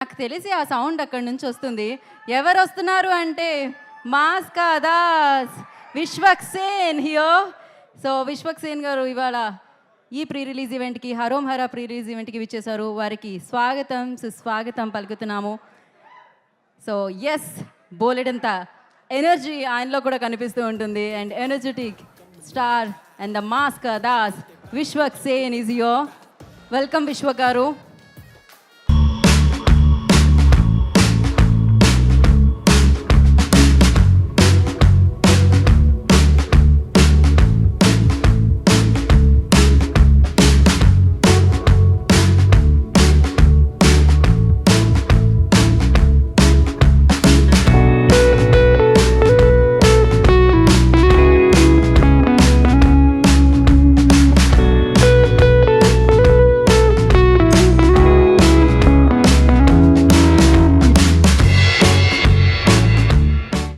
నాకు తెలిసి ఆ సౌండ్ అక్కడి నుంచి వస్తుంది. ఎవరు వస్తున్నారు అంటే మాస్కా దాస్, విశ్వక్సేన్ హియో. సో విశ్వక్సేన్ గారు ఇవాళ ఈ ప్రీ రిలీజ్ ఈవెంట్కి, హరోం హరా ప్రీ రిలీజ్ ఈవెంట్కి విచ్చేశారు. వారికి స్వాగతం సుస్వాగతం పలుకుతున్నాము. సో ఎస్, బోలెడంత ఎనర్జీ ఆయనలో కూడా కనిపిస్తూ ఉంటుంది. And energetic star and the Mass Ka Das Vishwaksen is here. Welcome Vishwa గారు.